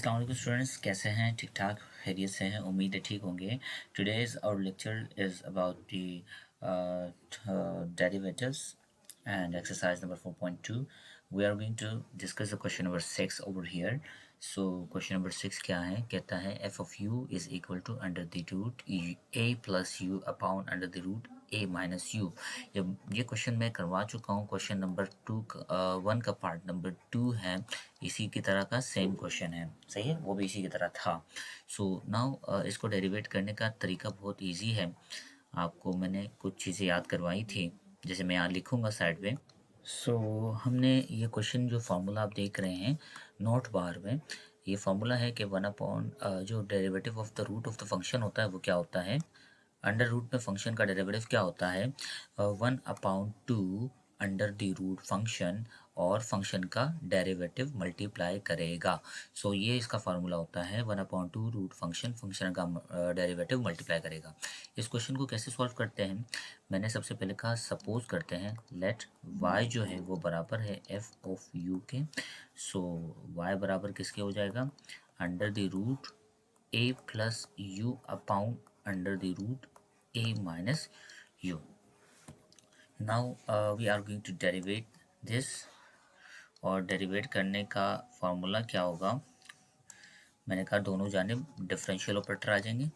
अस्सलाम स्टूडेंट्स, कैसे हैं? ठीक ठाक खैरियत से हैं? उम्मीद है ठीक होंगे। Today's our lecture is about the derivatives and exercise number 4.2. We are going to discuss the question number 6 over here. So question number 6 क्या है? कहता है f of u is equal to under the root a plus u upon under the root a minus u. ये question मैं करवा चुका हूँ। Question number 1 का पार्ट नंबर 2 है, इसी की तरह का सेम क्वेश्चन है, सही है, वो भी इसी की तरह था। सो नाउ इसको डेरिवेट करने का तरीका बहुत ईजी है। आपको मैंने कुछ चीज़ें याद करवाई थी, जैसे मैं यहाँ लिखूँगा साइड पे। सो हमने ये क्वेश्चन जो फार्मूला आप देख रहे हैं नोट बार में, ये फार्मूला है कि 1 अपॉन जो derivative of the root of the function होता है वो क्या होता है, अंडर रूट में फंक्शन का डेरिवेटिव क्या होता है, 1/2 अंडर द रूट फंक्शन और फंक्शन का डेरिवेटिव मल्टीप्लाई करेगा। सो ये इसका फार्मूला होता है 1/2 रूट फंक्शन का डेरिवेटिव मल्टीप्लाई करेगा। इस क्वेश्चन को कैसे सॉल्व करते हैं, मैंने सबसे पहले कहा सपोज करते हैं लेट y जो है वो बराबर है f ऑफ u के। सो y बराबर किसके हो जाएगा, under the root a plus u upon under the root a minus u. Now we are going to derivate this, और डेरिवेट करने का फॉर्मूला क्या होगा, मैंने कहा दोनों जानिब डिफरेंशियल ऑपरेटर आ जाएंगे,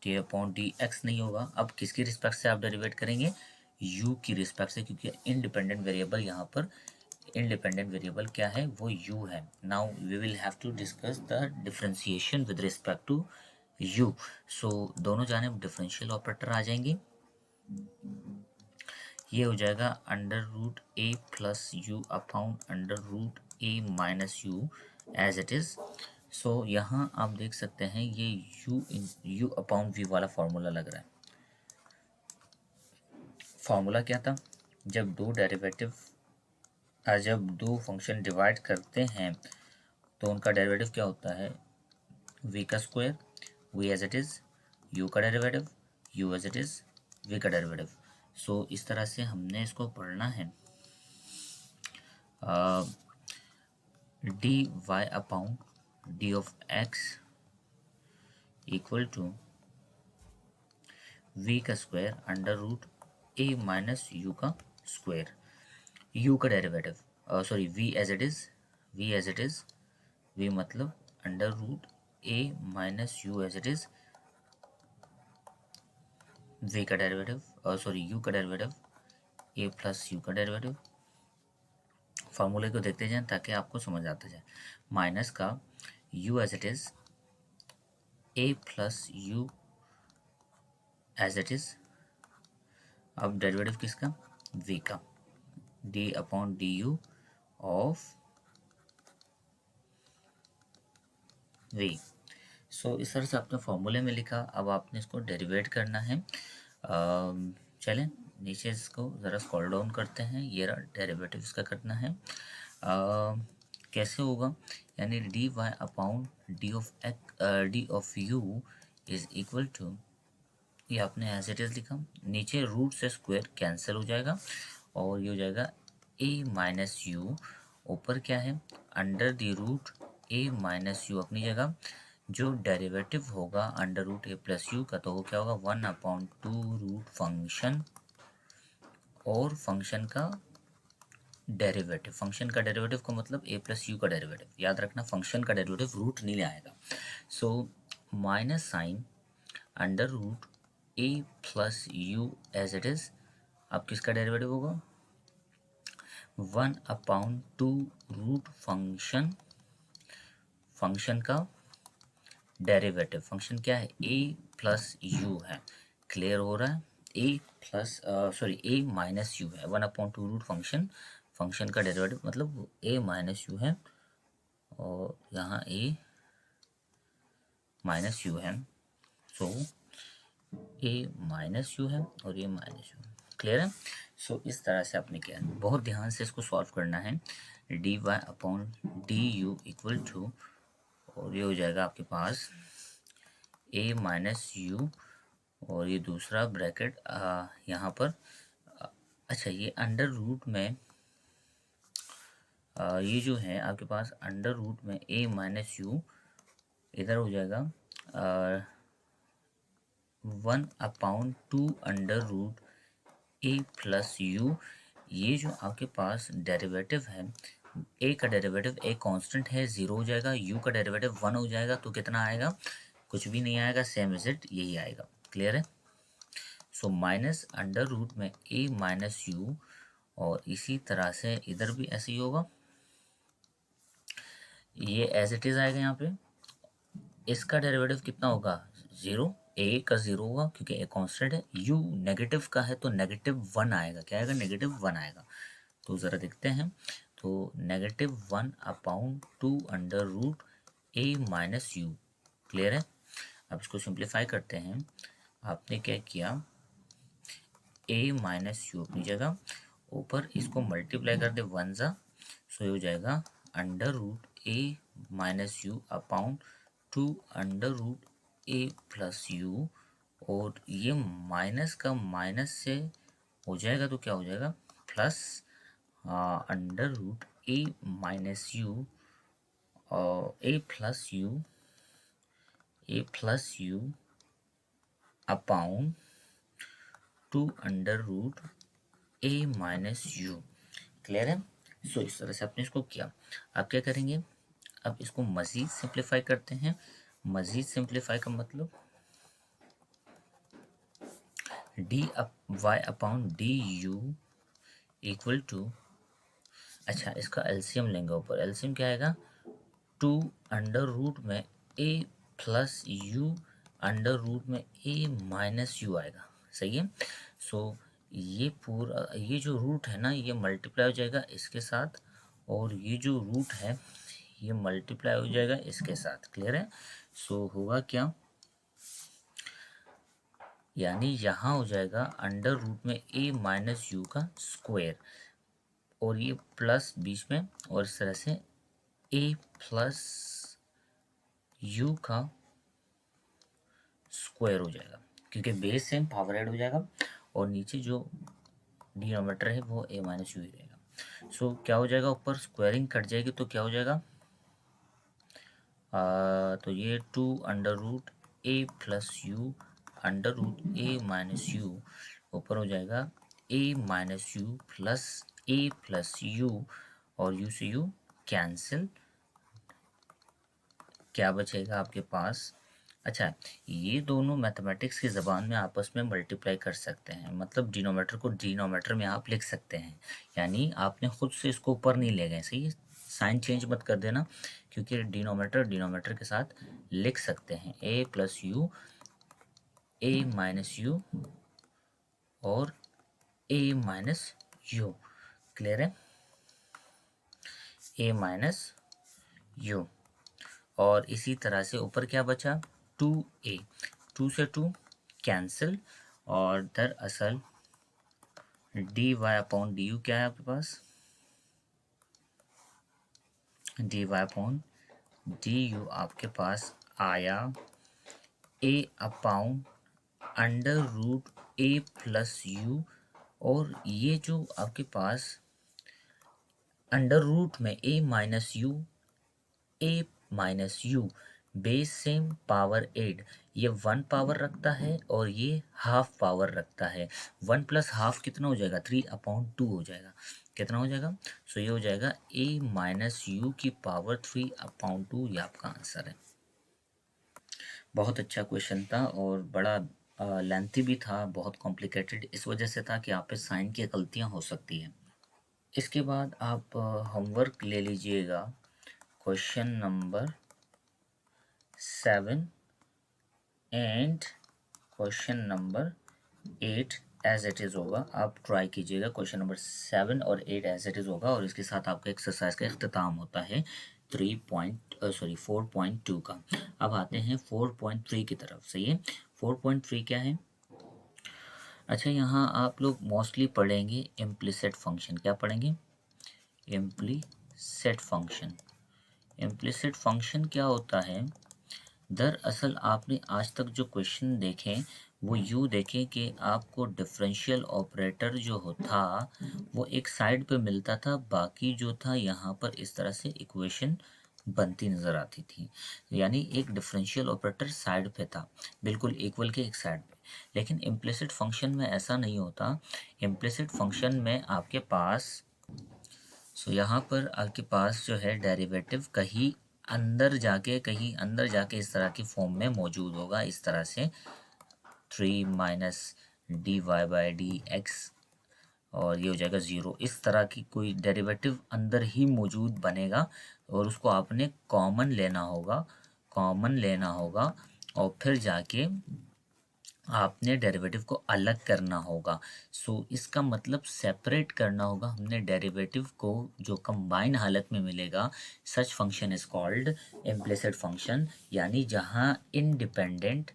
डी अपॉन डी एक्स नहीं होगा। अब किसकी रिस्पेक्ट से आप डेरिवेट करेंगे, u की रिस्पेक्ट से, क्योंकि इंडिपेंडेंट वेरिएबल यहाँ पर, इंडिपेंडेंट वेरिएबल क्या है, वो u है। Now we will have to discuss the differentiation with respect to u। So दोनों जानिब डिफरेंशियल ऑपरेटर आ जाएंगे, ये हो जाएगा under root a plus u upon under root a minus u as it is. So यहाँ आप देख सकते हैं ये यू अपॉन वी वाला फॉर्मूला लग रहा है। फॉर्मूला क्या था, जब दो फंक्शन डिवाइड करते हैं तो उनका डेरिवेटिव क्या होता है, v का square, v as it is, u का derivative, u as it is, v का डेरिवेटिव। सो इस तरह से हमने इसको पढ़ना है, D Y upon D of X equal to v का square under root a minus u का स्क्वायर, u का derivative, sorry v as it is, v मतलब under root a minus u as it is, v का derivative, sorry u का derivative, a plus u का derivative. फार्मूले को देखते जाएं ताकि आपको समझ आता जाए। माइनस का u as it is, a plus u as it is, अब डेरिवेटिव किसका, v का, d upon D U of v। So इस तरह से आपने फॉर्मूले में लिखा, अब आपने इसको डेरिवेट करना है। चलें नीचे इसको ज़रा स्क्रॉल डाउन करते हैं, ये डेरिवेटिव इसका करना है। कैसे होगा, यानी D Y upon D of U is equal to, ये आपने एज इट इज़ लिखा, नीचे रूट से स्क्वायर कैंसिल हो जाएगा और ये हो जाएगा a माइनस यू, ऊपर क्या है under the root a minus U अपनी जगह, जो डेरिवेटिव होगा under root a plus U का, तो वो क्या होगा 1/2 रूट फंक्शन और फंक्शन का डेरिवेटिव। फंक्शन का डेरिवेटिव का मतलब a प्लस यू का डेरिवेटिव, याद रखना फंक्शन का डेरिवेटिव रूट नहीं ले आएगा। So minus sign under root a plus U as it is, अब किसका डेरिवेटिव होगा 1/2 रूट फंक्शन का डेरिवेटिव, फंक्शन क्या है a प्लस यू है, क्लियर हो रहा है, a माइनस यू है, 1/2 रूट फंक्शन का डेरिवेटिव मतलब a माइनस यू है और यहाँ a माइनस यू है। सो a माइनस यू है और a माइनस यू, क्लियर है। सो इस तरह से आपने किया, बहुत ध्यान से इसको सॉल्व करना है। D Y upon D U equal to, और ये हो जाएगा आपके पास a माइनस यू और ये दूसरा ब्रैकेट यहाँ पर, अच्छा ये अंडर रूट में ये जो है आपके पास अंडर रूट में a माइनस यू इधर हो जाएगा 1/2 √a+u। ये जो आपके पास डेरिवेटिव है, a का डेरिवेटिव a कांस्टेंट है, 0 हो जाएगा, u का डेरिवेटिव 1 हो जाएगा, तो कितना आएगा? कुछ भी नहीं आएगा, सेम इज इट, यही आएगा। क्लियर है? सो माइनस अंडर रूट में a माइनस यू, और इसी तरह से इधर भी ऐसे ही होगा, ये एज इट इज आएगा। यहाँ पे इसका डेरिवेटिव कितना होगा? 0। ए का 0 होगा क्योंकि ए कांस्टेंट है, यू नेगेटिव का है तो -1 आएगा। क्या आएगा? -1 आएगा। तो ज़रा देखते हैं, तो -1/2 √a-u। क्लियर है? अब इसको सिंप्लीफाई करते हैं। आपने क्या किया, a माइनस यू अपनी जगह, ऊपर इसको मल्टीप्लाई कर दे 1 ज़ा, सो ये हो जाएगा √a minus you upon 2 √a+u, और ये माइनस का माइनस से हो जाएगा तो क्या हो जाएगा? प्लस √a माइनस यू और a+u upon 2 minus you. Clear है? सो इस तरह से आपने इसको किया। अब क्या करेंगे? अब इसको मज़ीद सिंप्लीफाई करते हैं। मज़ीद सिंप्लीफाई का मतलब dy upon D U equal to, अच्छा इसका एलसीएम लेंगे ऊपर। एलसीएम क्या आएगा? 2 में a plus U under root में a माइनस यू आएगा। सही है? सो ये पूरा, ये जो रूट है ना, ये मल्टीप्लाई हो जाएगा इसके साथ, और ये जो रूट है ये मल्टीप्लाई हो जाएगा इसके साथ। क्लियर है? सो होगा क्या, यानी यहाँ हो जाएगा अंडर रूट में a माइनस यू का स्क्वायर, और ये प्लस बीच में, और इस तरह से a प्लस यू का स्क्वायर हो जाएगा, क्योंकि बेस सेम, पावर ऐड हो जाएगा, और नीचे जो डिनोमिनेटर है वो a माइनस यू ही रहेगा। सो क्या हो जाएगा, ऊपर स्क्वायरिंग कट जाएगी तो क्या हो जाएगा, तो ये 2 √a+u under root a minus U, ऊपर हो जाएगा a minus you plus a+u, और u से u कैंसिल। क्या बचेगा आपके पास? अच्छा, ये दोनों मैथमेटिक्स की ज़बान में आपस में मल्टीप्लाई कर सकते हैं, मतलब डिनोमीटर को डिनोमीटर में आप लिख सकते हैं, यानी आपने खुद से इसको ऊपर नहीं ले गए। सही है? साइन चेंज मत कर देना, क्योंकि डिनोमीटर डिनोमीटर के साथ लिख सकते हैं, a+u, a माइनस यू और a माइनस यू। क्लियर है? a माइनस यू, और इसी तरह से ऊपर क्या बचा? 2a, 2 से 2 कैंसिल, और दरअसल dy अपॉन डी यू क्या है आपके पास? dy अपॉन डी यू आपके पास आया a upon under root a+u, और ये जो आपके पास अंडर रूट में a minus you base same, power 8, ये 1 पावर रखता है और ये हाफ पावर रखता है। 1 प्लस हाफ कितना हो जाएगा? 3/2 हो जाएगा। कितना हो जाएगा? सो ये हो जाएगा a माइनस यू की पावर 3/2। ये आपका आंसर है। बहुत अच्छा क्वेश्चन था, और बड़ा लेंथी भी था, बहुत कॉम्प्लिकेटेड इस वजह से था कि आप पे साइन की गलतियाँ हो सकती हैं। इसके बाद आप होमवर्क ले लीजिएगा, question number 7 and question number 8 as it is होगा। आप ट्राई कीजिएगा, क्वेश्चन नंबर 7 और 8 एज इट इज़ होगा, और इसके साथ आपका एक्सरसाइज का इख्तिताम होता है 4.2 का। अब आते हैं 4.3 की तरफ। सही है? 4.3 क्या है? अच्छा, यहाँ आप लोग मोस्टली पढ़ेंगे इम्प्लिसिट फंक्शन। क्या पढ़ेंगे? Implicit function. इम्प्लिसिट फंक्शन क्या होता है? दरअसल आपने आज तक जो क्वेश्चन देखे वो यूँ देखें कि आपको डिफरेंशियल ऑपरेटर जो होता वो एक साइड पे मिलता था, बाकी जो था यहाँ पर इस तरह से इक्वेशन बनती नज़र आती थी। यानी एक डिफरेंशियल ऑपरेटर साइड पे था, बिल्कुल इक्वल के एक साइड पे। लेकिन इम्प्लिसिट फंक्शन में ऐसा नहीं होता। इम्प्लिसिट फंक्शन में आपके पास यहाँ पर आपके पास जो है डेरिवेटिव कहीं अंदर जाके इस तरह की फॉर्म में मौजूद होगा, इस तरह से 3 minus D Y by D X, और ये हो जाएगा 0। इस तरह की कोई डेरिवेटिव अंदर ही मौजूद बनेगा और उसको आपने कॉमन लेना होगा और फिर जाके आपने डेरिवेटिव को अलग करना होगा। इसका मतलब सेपरेट करना होगा हमने डेरिवेटिव को, जो कंबाइन हालत में मिलेगा। सच function is called implicit function, यानी जहाँ इंडिपेंडेंट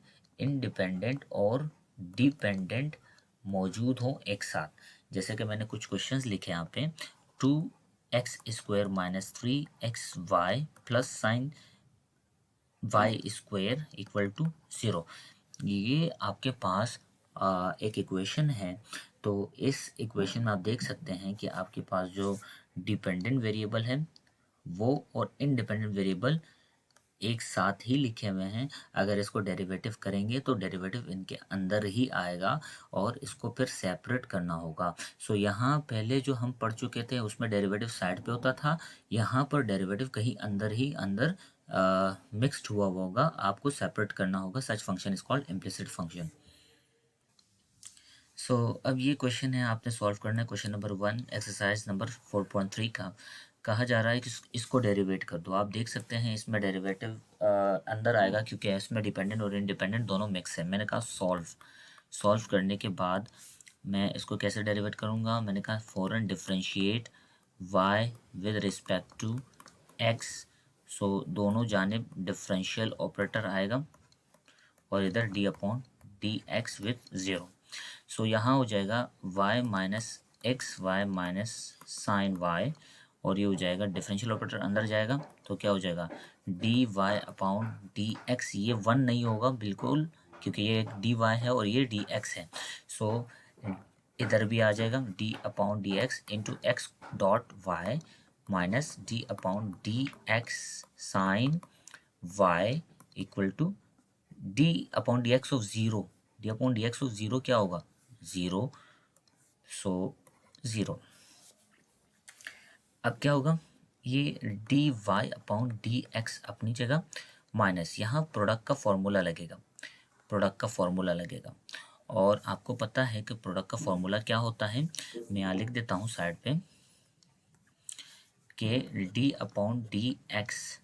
और डिपेंडेंट मौजूद हो एक साथ। जैसे कि मैंने कुछ क्वेश्चंस लिखे यहाँ पे, 2x² minus 3xy plus sine Y square equal to 0। ये आपके पास एक इक्वेशन है। तो इस इक्वेशन में आप देख सकते हैं कि आपके पास जो डिपेंडेंट वेरिएबल है वो और इंडिपेंडेंट वेरिएबल एक साथ ही लिखे हुए हैं। अगर इसको डेरिवेटिव करेंगे तो डेरिवेटिव इनके अंदर ही आएगा और इसको फिर सेपरेट करना होगा। यहाँ पहले जो हम पढ़ चुके थे उसमें डेरिवेटिव साइड पे होता था, यहाँ पर डेरिवेटिव कहीं अंदर ही अंदर मिक्स्ड हुआ होगा, आपको सेपरेट करना होगा। सच function is called implicit function. अब ये क्वेश्चन है, आपने सॉल्व करना है। क्वेश्चन नंबर 1 एक्सरसाइज नंबर 4.3 का कहा जा रहा है कि इसको डेरिवेट कर दो। आप देख सकते हैं इसमें डेरिवेटिव अंदर आएगा क्योंकि इसमें डिपेंडेंट और इंडिपेंडेंट दोनों मिक्स है। मैंने कहा सॉल्व करने के बाद मैं इसको कैसे डेरिवेट करूँगा। मैंने कहा फॉरन differentiate y with respect to x। दोनों जानिब डिफरेंशियल ऑपरेटर आएगा और इधर d upon D x with 0। यहाँ हो जाएगा y minus x y minus sine y, और ये हो जाएगा डिफरेंशियल ऑपरेटर अंदर जाएगा तो क्या हो जाएगा D Y upon D X. ये 1 नहीं होगा बिल्कुल, क्योंकि ये एक डी वाई है और ये डी एक्स है। इधर भी आ जाएगा D upon D X into X dot Y minus D upon D x sine Y equal to D upon D X of 0। D upon D X of 0 क्या होगा 0। 0। अब क्या होगा, ये D Y upon D X अपनी जगह minus, यहाँ product का फॉर्मूला लगेगा। और आपको पता है कि प्रोडक्ट का फॉर्मूला क्या होता है। मैं यहाँ लिख देता हूँ साइड पे कि d upon D x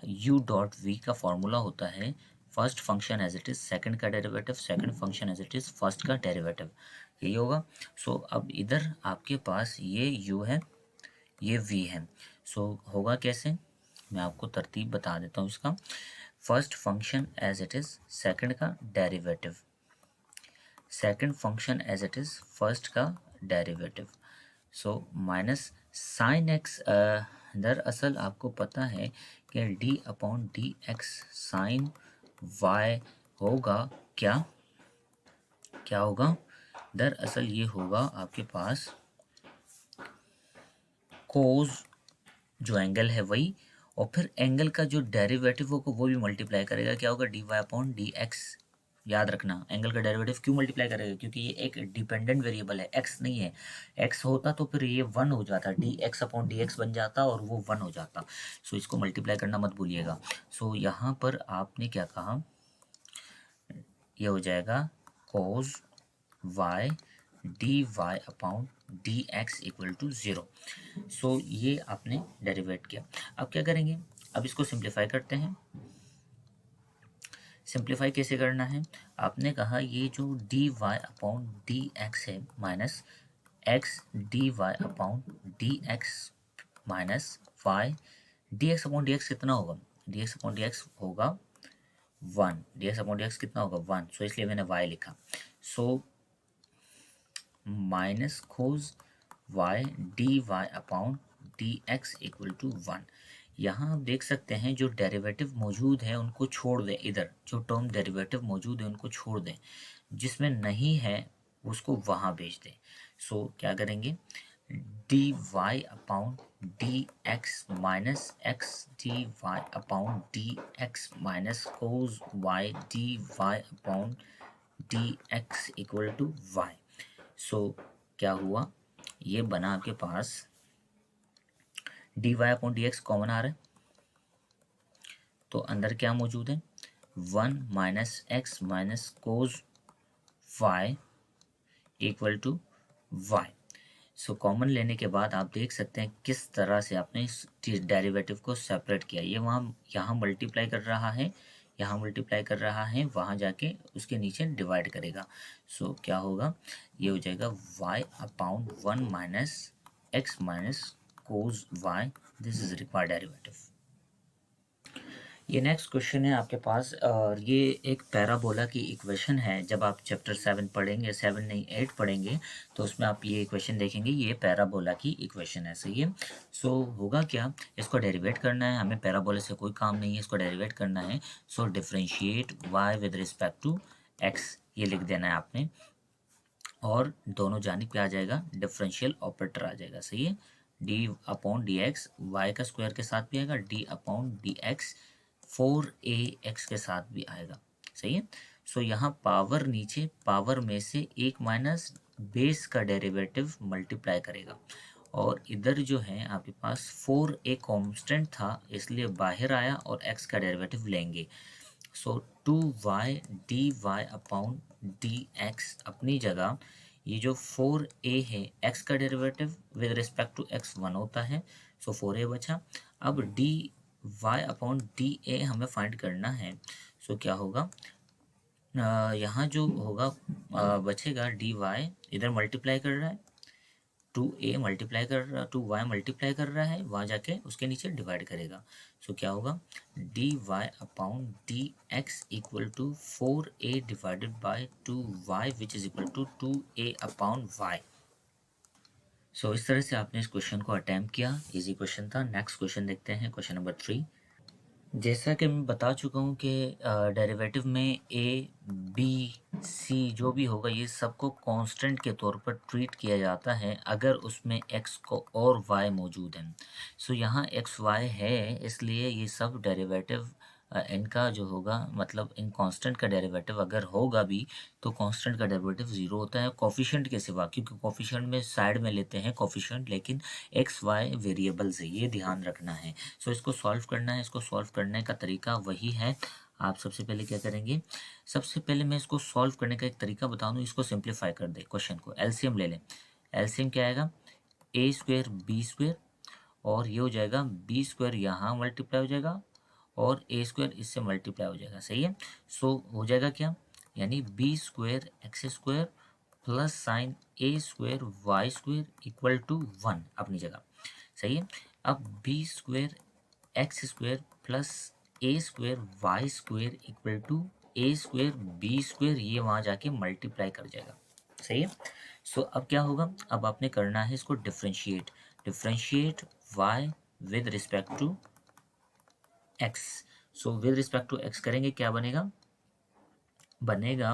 u dot v का फॉर्मूला होता है first function as it is second का derivative, second function as it is first का डेरिवेटिव, यही होगा। अब इधर आपके पास ये u है, ये v है। होगा कैसे, मैं आपको तरतीब बता देता हूँ इसका। First function as it is second का derivative, second function as it is first का डेरिवेटिव। माइनस साइन एक्स, दरअसल आपको पता है कि d upon D x sine y होगा क्या होगा, दरअसल ये होगा आपके पास कोज, जो एंगल है वही, और फिर एंगल का जो डेरिवेटिव होगा वो भी मल्टीप्लाई करेगा। क्या होगा D Y upon D X. याद रखना एंगल का डेरिवेटिव क्यों मल्टीप्लाई करेगा, क्योंकि ये एक डिपेंडेंट वेरिएबल है, एक्स नहीं है। एक्स होता तो फिर ये 1 हो जाता, D x upon D x बन जाता और वो 1 हो जाता। इसको मल्टीप्लाई करना मत भूलिएगा। यहाँ पर आपने क्या कहा, ये हो जाएगा cos Y D Y upon D x equal to 0। ये आपने डेरिवेट किया। अब क्या करेंगे, अब इसको सिंप्लीफाई करते हैं। सिंप्लीफाई कैसे करना है, आपने कहा ये जो d Y upon D x है minus x d Y upon D x minus y d x upon D x कितना होगा, d x upon D x होगा 1। D x upon D x कितना होगा 1, इसलिए मैंने y लिखा। माइनस खोज y D Y upon D x equal to 1। यहाँ आप देख सकते हैं जो डेरिवेटिव मौजूद है उनको छोड़ दें, इधर जो टर्म डेरिवेटिव मौजूद है उनको छोड़ दें, जिसमें नहीं है उसको वहाँ भेज दें। क्या करेंगे, d Y upon D x minus x d Y upon D x minus cos y D Y upon D x equal to y. So क्या हुआ, ये बना आपके पास d Y upon D x common आ रहा है, तो अंदर क्या मौजूद है, 1 minus x minus cos y equal to y. So common लेने के बाद आप देख सकते हैं किस तरह से आपने इस डेरिवेटिव को सेपरेट किया। ये वहाँ यहाँ मल्टीप्लाई कर रहा है, यहाँ मल्टीप्लाई कर रहा है, वहाँ जाके उसके नीचे डिवाइड करेगा। सो क्या होगा, ये हो जाएगा y upon 1 minus x minus cos y। This is required derivative. ये नेक्स्ट क्वेश्चन है आपके पास, और ये एक पैराबोला की इक्वेशन है। जब आप चैप्टर 7 पढ़ेंगे, 7 नहीं 8 पढ़ेंगे, तो उसमें आप ये इक्वेशन देखेंगे, ये पैराबोला की इक्वेशन है, सही है। सो होगा क्या, इसको डेरिवेट करना है हमें, पैराबोला से कोई काम नहीं है, इसको डेरिवेट करना है। So differentiate y with respect to x, ये लिख देना है आपने, और दोनों जानिब पे आ जाएगा, डिफरेंशियल ऑपरेटर आ जाएगा, सही है। D upon D X Y का स्क्वायर के साथ भी आएगा, D upon D x 4ax के साथ भी आएगा, सही है। सो यहाँ पावर नीचे, पावर में से एक माइनस बेस का डेरिवेटिव मल्टीप्लाई करेगा, और इधर जो है आपके पास 4a कांस्टेंट था, इसलिए बाहर आया और x का डेरिवेटिव लेंगे। So 2y D Y upon D X अपनी जगह, ये जो 4a है, x का derivative with respect to x 1 होता है, सो 4a बचा। अब D y upon D A हमें फाइंड करना है। सो क्या होगा, यहाँ जो होगा बचेगा डी वाई, इधर मल्टीप्लाई कर रहा है, 2a मल्टीप्लाई कर रहा, 2y मल्टीप्लाई कर रहा है, वहाँ जाके उसके नीचे डिवाइड करेगा। सो क्या होगा, D Y upon D x equal to 4a divided by 2y which is equal to 2a upon y. So इस तरह से आपने इस क्वेश्चन को अटैम्प्ट किया, इजी क्वेश्चन था। नेक्स्ट क्वेश्चन देखते हैं, क्वेश्चन नंबर 3। जैसा कि मैं बता चुका हूँ कि डेरिवेटिव में ए बी सी जो भी होगा, ये सबको कांस्टेंट के तौर पर ट्रीट किया जाता है अगर उसमें एक्स को और वाई मौजूद है। सो यहाँ एक्स वाई है, इसलिए ये सब डेरिवेटिव इनका जो होगा, मतलब इन कांस्टेंट का डेरिवेटिव अगर होगा भी, तो कांस्टेंट का डेरिवेटिव ज़ीरो होता है कोफिशिएंट के सिवा, क्योंकि कोफिशिएंट में साइड में लेते हैं कोफिशिएंट, लेकिन एक्स वाई वेरिएबल्स है, ये ध्यान रखना है। सो इसको सॉल्व करना है। इसको सॉल्व करने का तरीका वही है। आप सबसे पहले क्या करेंगे, सबसे पहले मैं इसको सॉल्व करने का एक तरीका बता दूँ, इसको सिंप्लीफाई कर दे क्वेश्चन को, एलसीएम ले लें। एलसीएम क्या आएगा, ए स्क्वायर बी स्क्वायर, और ये हो जाएगा बी स्क्वायर, यहाँ मल्टीप्लाई हो जाएगा, और ए स्क्वायर इससे मल्टीप्लाई हो जाएगा, सही है। सो हो जाएगा क्या, यानी B square x square plus sign A square Y square equal to 1 अपनी जगह, सही है। अब B square x square plus A square Y square equal to A square B square, ये वहाँ जाके मल्टीप्लाई कर जाएगा, सही है। सो अब क्या होगा, अब आपने करना है इसको differentiate, differentiate y with respect to x। So with respect to x करेंगे, क्या बनेगा, बनेगा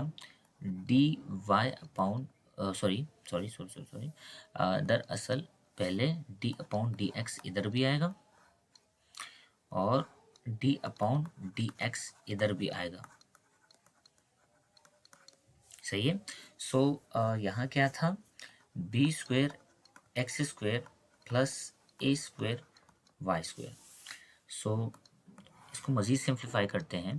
D Y upon sorry sorry sorry sorry sorry दरअसल पहले डी अपॉन डी एक्स इधर भी आएगा, और डी अपॉन डी एक्स इधर भी आएगा, सही है। सो यहाँ क्या था, b square x square plus ए स्क्वायर वाई स्क्वायर। सो इसको मज़ीद सिंप्लीफाई करते हैं,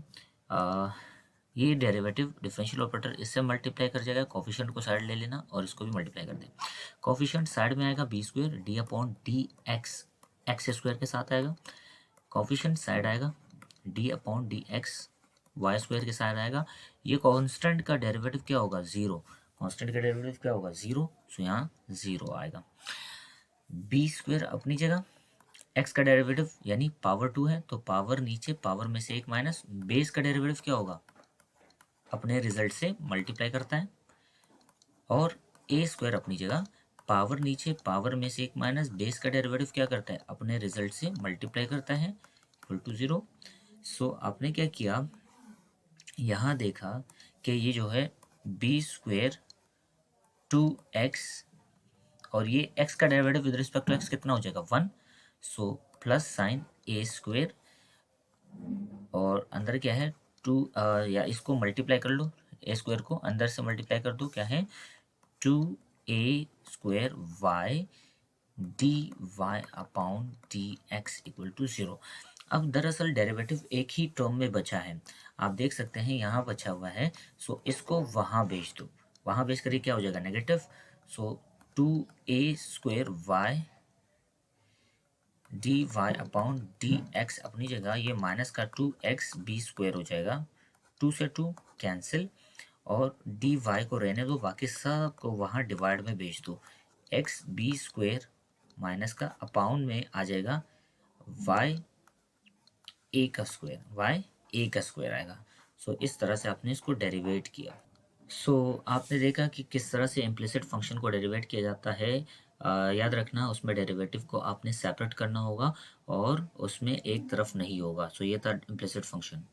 ये डेरिवेटिव डिफरेंशियल ऑपरेटर इससे मल्टीप्लाई कर जाएगा, कोफिशिएंट को साइड ले लेना और इसको भी मल्टीप्लाई कर दें। कोफिशिएंट साइड में आएगा B square D upon D X, X square के साथ आएगा, कोफिशिएंट साइड आएगा D upon D X Y square के साथ आएगा। ये कांस्टेंट का डेरिवेटिव क्या होगा, ज़ीरो, कांस्टेंट का डेरिवेटिव क्या होगा, ज़ीरो, सो यहाँ ज़ीरो आएगा। बी स्क्वायर अपनी जगह, एक्स का डेरिवेटिव यानी पावर 2 है, तो पावर नीचे, पावर में से एक माइनस, बेस का डेरिवेटिव क्या होगा, अपने रिजल्ट से मल्टीप्लाई करता है, और ए स्क्वायर अपनी जगह, पावर नीचे, पावर में से एक माइनस, बेस का डेरिवेटिव क्या करता है, अपने रिजल्ट से मल्टीप्लाई करता है, इक्वल टू 0। सो आपने क्या किया, यहाँ देखा कि ये जो है बी स्क्वायर 2x, और ये x का derivative with respect to x कितना हो जाएगा, 1। So plus sign A square और अंदर क्या है टू, या इसको मल्टीप्लाई कर लो, ए स्क्वेयर को अंदर से मल्टीप्लाई कर दो, क्या है 2a² y dy upon dx equal to 0। अब दरअसल डेरिवेटिव एक ही टर्म में बचा है, आप देख सकते हैं यहाँ बचा हुआ है। सो इसको वहाँ भेज दो, वहाँ भेज कर क्या हो जाएगा नेगेटिव। सो 2a² y dy upon dx अपनी जगह, ये माइनस का 2xb² हो जाएगा, 2 से 2 कैंसिल, और dy को रहने दो, बाकी सब को वहाँ डिवाइड में भेज दो। xb² माइनस का अपॉन में आ जाएगा y a² आएगा। सो इस तरह से आपने इसको डेरिवेट किया। सो आपने देखा कि किस तरह से इम्प्लिसिट फंक्शन को डेरिवेट किया जाता है। याद रखना उसमें डेरिवेटिव को आपने सेपरेट करना होगा और उसमें एक तरफ नहीं होगा। सो ये था इम्प्लिसिट फंक्शन।